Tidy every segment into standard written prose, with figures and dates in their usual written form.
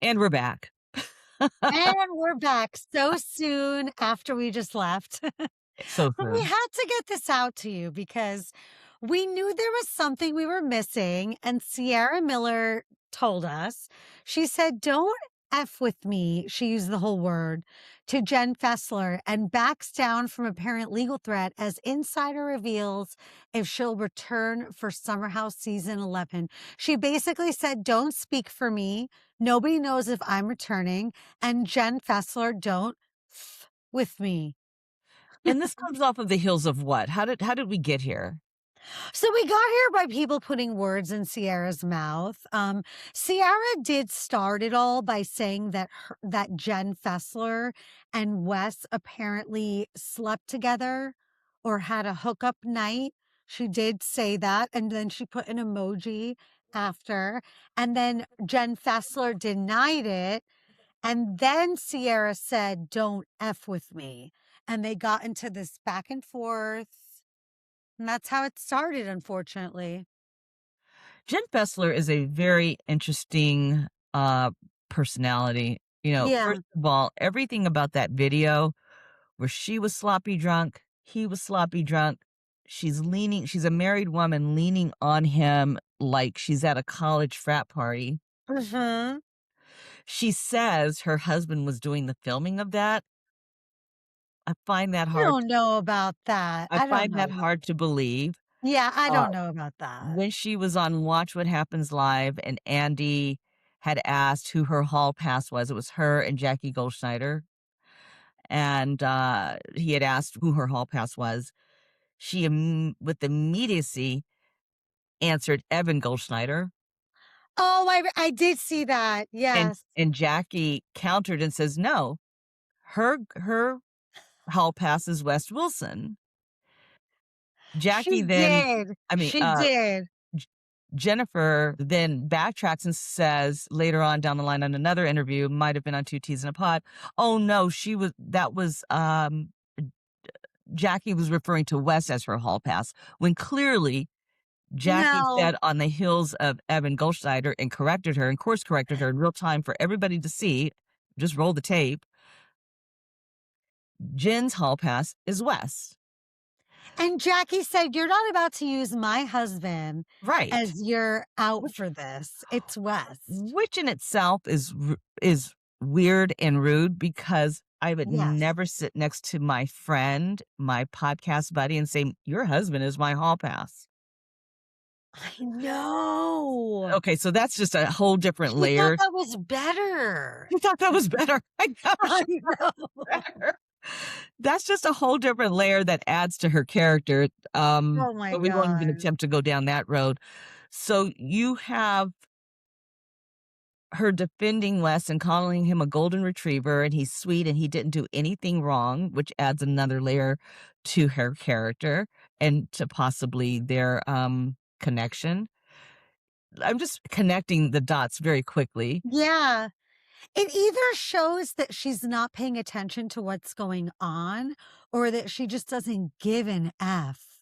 And we're back. And we're back so soon after we just left. So But we soon. had to get this out to you because we knew there was something we were missing, and Ciara Miller told us. She said, "Don't F with me." She used the whole word to Jen Fessler and backs down from apparent legal threat as insider reveals if she'll return for Summer House season 11. She basically said, "Don't speak for me. Nobody knows if I'm returning. And Jen Fessler, don't F with me." And this comes off of the heels of what? How did we get here? So we got here by people putting words in Ciara's mouth. Ciara did start it all by saying that Jen Fessler and Wes apparently slept together or had a hookup night. She did say that, and then she put an emoji after. And then Jen Fessler denied it. And then Ciara said, "Don't F with me." And they got into this back and forth. And that's how it started, unfortunately. Jen Fessler is a very interesting personality. Yeah. First of all, everything about that video where she was sloppy drunk, he was sloppy drunk. She's a married woman leaning on him like she's at a college frat party. Mhm. She says her husband was doing the filming of that. I find that I hard. don't know about that. I I don't find know that about hard to believe. Yeah, I Uh, don't know about that. when she was on Watch What Happens Live and Andy had asked who her hall pass was, it was her and Jackie Goldschneider. And he had asked who her hall pass was. She, with immediacy, answered Evan Goldschneider. Oh, I did see that. And, Yes. and Jackie countered and says, no, her hall pass is West Wilson. She Jackie then, did. I mean, She did. J Jennifer then backtracks and says later on down the line on another interview, might have been on 2 T's in a Pod, "Oh, no, that was, Jackie was referring to Wes as her hall pass," when clearly Jackie No. said on the heels of Evan Goldschneider and corrected her and course corrected her in real time for everybody to see, just roll the tape, Jen's hall pass is Wes. And Jackie said, "You're not about to use my husband Right. as your out Which for this. It's West." Which in itself is weird and rude because I would Yes. never sit next to my friend, my podcast buddy, and say, "Your husband is my hall pass." I know. Okay, so that's just a whole different She thought layer. that was better. You thought that was better. I know I she thought it was know. better. That's just a whole different layer that adds to her character, Oh my but we won't even god. attempt to go down that road. So you have her defending Wes and calling him a golden retriever, and he's sweet and he didn't do anything wrong, which adds another layer to her character and to possibly their connection. I'm just connecting the dots very quickly. Yeah. It either shows that she's not paying attention to what's going on or that she just doesn't give an F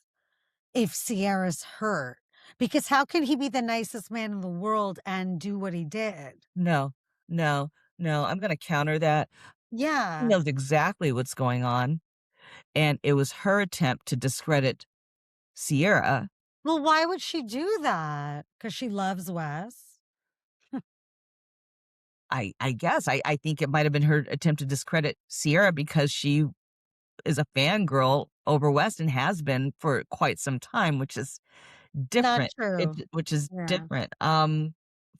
if Sierra's hurt. Because how can he be the nicest man in the world and do what he did? No, no, no. I'm going to counter that. She Yeah. knows exactly what's going on, and it was her attempt to discredit Sierra. Well, why would she do that? Because she loves Wes. I guess I think it might have been her attempt to discredit Sierra because she is a fangirl over West and has been for quite some time, which is Not different. true. Which is Yeah. different, for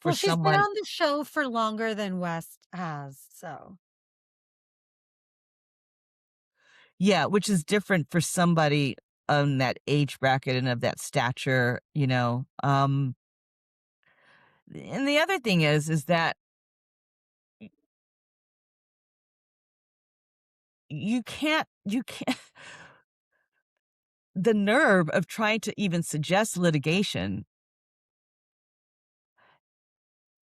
Well, she's been someone. on the show for longer than West has, so. Yeah, which is different for somebody on that age bracket and of that stature. And the other thing is that y you can't the nerve of trying to even suggest litigation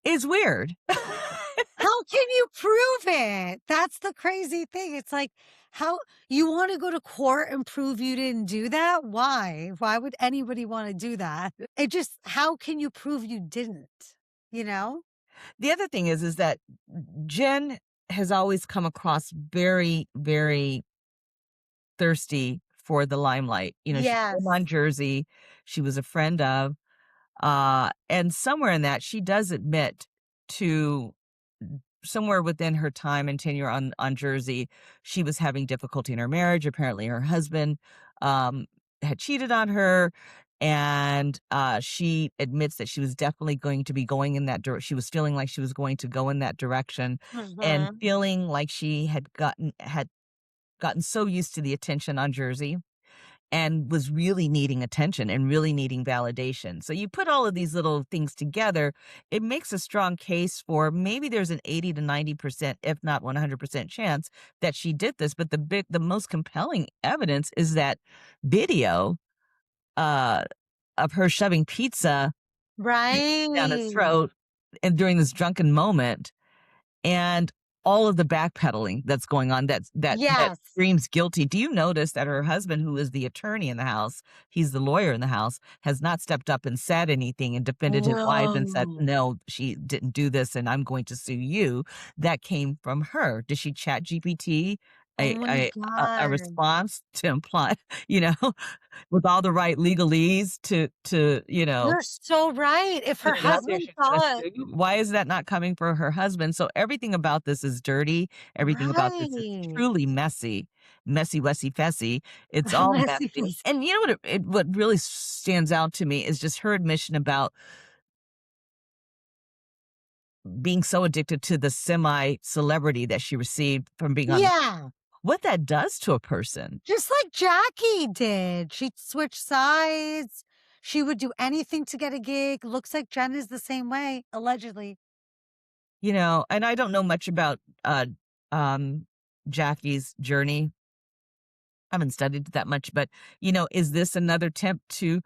is weird. How can you prove it? That's the crazy thing. It's like, how you want to go to court and prove you didn't do that? Why? Why would anybody want to do that? It just, how can you prove you didn't? You know? The other thing is that Jen has always come across very, very thirsty for the limelight. You know, she came on Yes. Jersey, she was a friend of, and somewhere in that, she does admit to somewhere within her time and tenure on Jersey, she was having difficulty in her marriage. Apparently, her husband, um, had cheated on her, and, she admits that she was definitely going to be going in that she was feeling like she was going to go in that direction and Mhm. feeling like she had gotten so used to the attention on Jersey and was really needing attention and really needing validation. So you put all of these little things together, it makes a strong case for maybe there's an 80 to 90%, if not 100% chance that she did this. But the most compelling evidence is that video uh, of her shoving pizza down his Right. throat and during this drunken moment and all of the backpedaling that's going on that Yes. screams guilty. Do you notice that her husband, who is the attorney in the house, he's the lawyer in the house, has not stepped up and said anything and defended his wife and said, Whoa. "No, she didn't do this, and I'm going to sue you." That came from her. Did she chat GPT Oh a my a a god. response to imply, you know, with all the right legalese You're so right. If to her know that husband she's gonna thought sue you? Why is that not coming for her husband? So everything about this is dirty. Everything about this is right. truly messy. Messy, wessy, fessy. It's all Messy messy. face. And you know what really stands out to me is just her admission about being so addicted to the semi-celebrity that she received from being on the Yeah. what that does to a person. Just like Jackie did. She'd switch sides. She would do anything to get a gig. Looks like Jen is the same way, allegedly. You know, and I don't know much about, um, Jackie's journey. Haven't studied that much, but, is this another attempt to,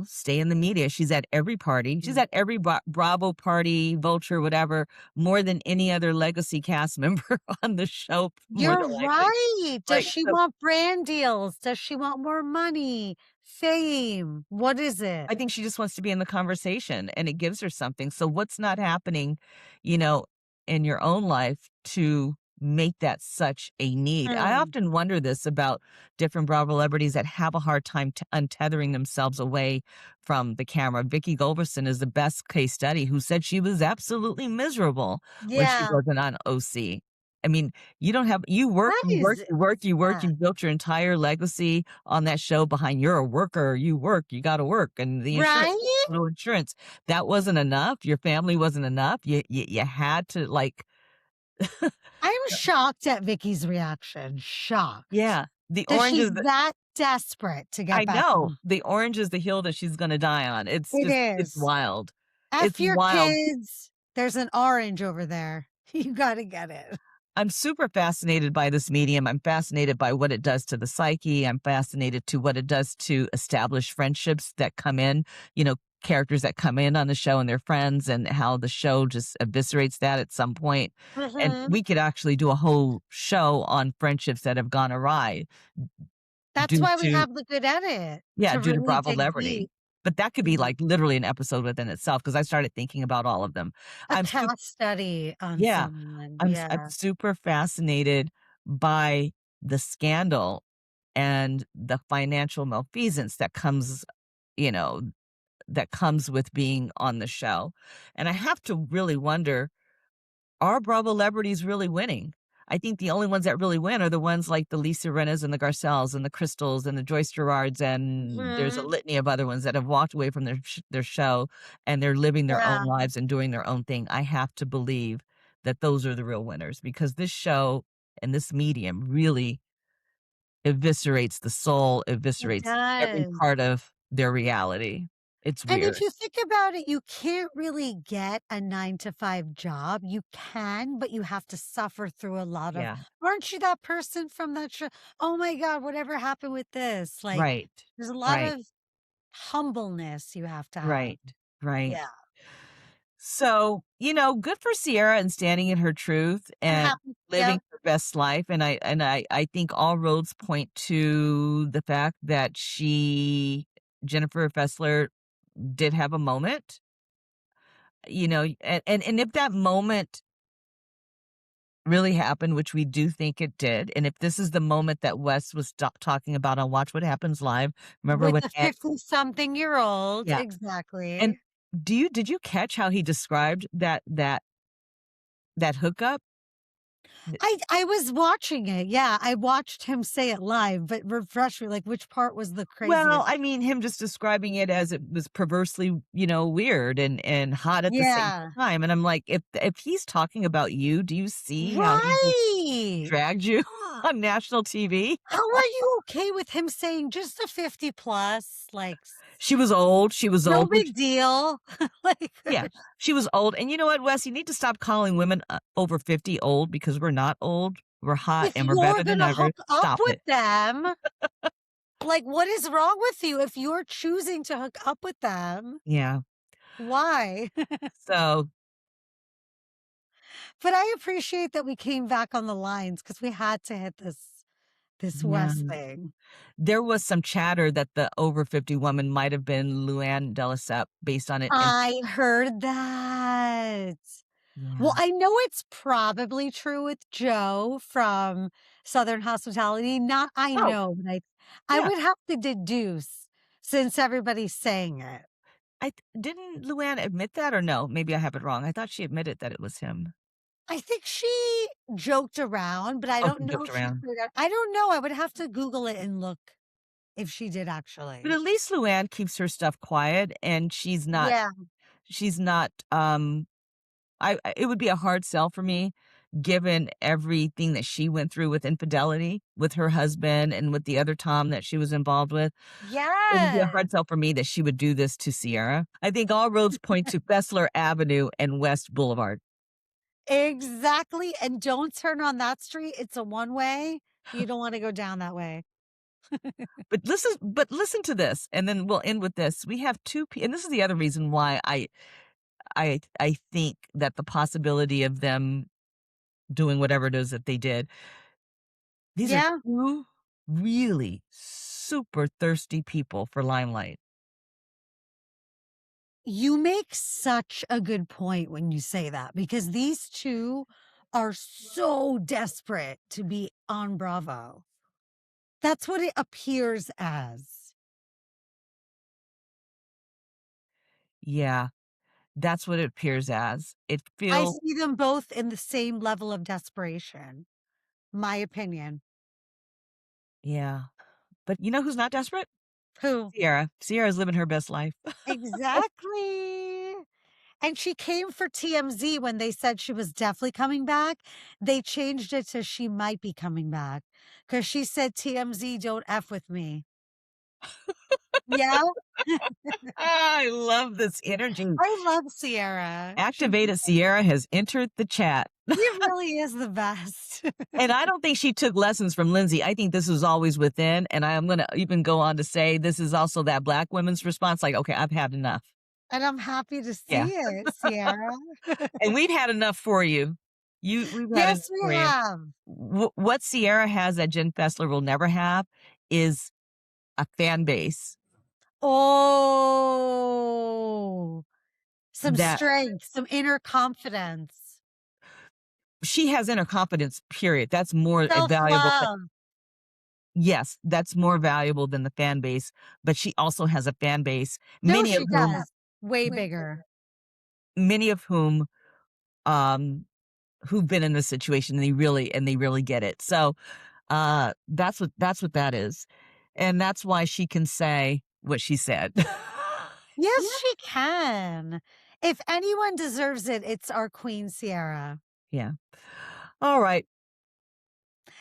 stay in the media? She's at every party. She's Mm. at every Bravo party, Vulture, whatever, more than any other legacy cast member on the show, more You're than likely. right. Does Right. she So want brand deals? Does she want more money? Fame? What is it? I think she just wants to be in the conversation and it gives her something. So what's not happening, you know, in your own life to make that such a need? I Mm. often wonder this about different Bravo celebrities that have a hard time untethering themselves away from the camera. Vicky Goldberson is the best case study who said she was absolutely miserable when she Yeah. wasn't on OC. I mean, you don't have you work, That you work, is you work, you work, sad. you built your entire legacy on that show behind you're a worker, you work, you gotta work, and the insurance, Right? no insurance. That wasn't enough, your family wasn't enough, you had to, like I'm shocked at Vicky's reaction. Shocked. yeah, the That orange she's is the that desperate to get I back know, on. the orange is the hill that she's gonna die on. It It's is. wild. It's F your wild. kids. There's an orange over there. You gotta get it. I'm super fascinated by this medium. I'm fascinated by what it does to the psyche. I'm fascinated to what it does to establish friendships that come in, characters that come in on the show and their friends and how the show just eviscerates that at some point. And Mhm. we could actually do a whole show on friendships that have gone awry That's due why we to have the good edit, yeah, to due to really Bravo dig celebrity. deep. But that could be Mhm. like literally an episode within itself because I started thinking about all of them. A I'm super cast study on yeah. someone, I'm yeah. super fascinated by the scandal and the financial malfeasance you know, that comes with being on the show. And I have to really wonder, are Bravo celebrities really winning? I think the only ones that really win are the ones like the Lisa Rinnas and the Garcelles and the Crystals and the Joyce Gerards, and there's a Mhm. litany of other ones that have walked away from their show, and they're living their own Yeah. lives and doing their own thing. I have to believe that those are the real winners because this show and this medium really eviscerates the soul, It eviscerates every does. part of their reality. It's And if weird. you think about it, you can't really get a 9 to 5 job. You can, but you have to suffer through a lot of, Yeah. "Aren't you that person from that show? Oh my god, whatever happened with this?" Like, Right. there's a lot Right. of humbleness you have to have. Right. Right. Yeah. So, good for Sierra and standing in her truth I'm and happy. living Yep. her best life. And I think all roads point to the fact that Jennifer Fessler, did have a moment you know, and if that moment really happened, which we do think it did, and if this is the moment that Wes was talking about on Watch What Happens Live, remember With when the 50-something-year-old, yeah, and exactly. did you catch how he described that hookup? Th I was watching it, yeah, I watched him say it live, but refresh me, like, which part was the Well, craziest? I mean, him just describing it as it was perversely, weird and hot at the same Yeah. time, and I'm like, if he's talking about you, do you see how he just Right! dragged you on national TV? How are you okay with him saying just a 50 plus? Like, She was no old, which big deal. Like, yeah, she was old, and you know what, Wes, you need to stop calling women, over 50 old because we're not old, we're hot, if and we're you're better than gonna ever. hook up Stop with it. them, like, what is wrong with you if you're choosing to hook up with them? Yeah, Why? so, But I appreciate that we came back on the lines because we had to hit this yeah. West thing. There was some chatter that the over 50 woman might have been Luann de Lesseps based on it, and I heard that. Well, yeah. I know it's probably true with Joe from Southern Hospitality. Not I Oh, know, but I yeah. would have to deduce since everybody's saying it. Didn't Luann admit that or no? Maybe I have it wrong. I thought she admitted that it was him. I think she joked around, but I Oh, don't she know joked if she around. straight up I don't know. I would have to Google it and look if she did But actually. at least Luann keeps her stuff quiet and Yeah. she's not, it would be a hard sell for me given everything that she went through with infidelity with her husband and with the other Tom that she was involved with. It would be a Yes. hard sell for me that she would do this to Ciara. I think all roads point to Fessler Avenue and West Boulevard. Exactly. And don't turn on that street. It's a one way. You don't want to go down that way. But listen to this, and then we'll end with this. We have 2 and this is the other reason why I think that the possibility of them doing whatever it is that they did. These are Yeah. 2 really super thirsty people for limelight. You make such a good point when you say that because these two are so desperate to be on Bravo. That's what it appears as. Yeah, that's what it appears as. It I feels see them both in the same level of desperation. My opinion. yeah. But you know who's not desperate? Who? Ciara. Ciara's living her best life. Exactly. And she came for TMZ when they said she was definitely coming back. They changed it to she might be coming back because she said TMZ don't F with me. Yeah. I love this energy. I love Sierra. Activated Ciara has entered the chat. She really is the best. And I don't think she took lessons from Lindsay. I think this was always within, and I am gonna even go on to say this is also that Black women's response, like, "Okay, I've had enough." And I'm happy to Yeah, see it, Sierra. and we've had enough for you. We've had enough Yes, we for you. have. What Ciara has that Jen Fessler will never have is a fan base Oh, some that strength, some inner confidence, she has inner confidence, period. That's more valuable. self-love. Yes, that's more valuable than the fan base, but she also has a fan base, No, she does. Way bigger. many of whom, um, who've been in this situation, and they really get it. So, that's what that is, and that's why she can say what she said. Yes, she can. If anyone deserves it, it's our queen, Sierra. Yeah. All right.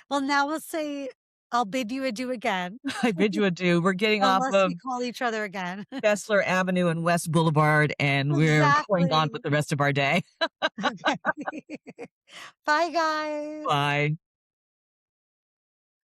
Well, now we'll say, I'll bid you adieu again, I bid you adieu. We're getting off unless of we call each other again. Fessler Avenue and West Boulevard, and we're going on Exactly. with the rest of our day. Okay. Bye, guys. Bye.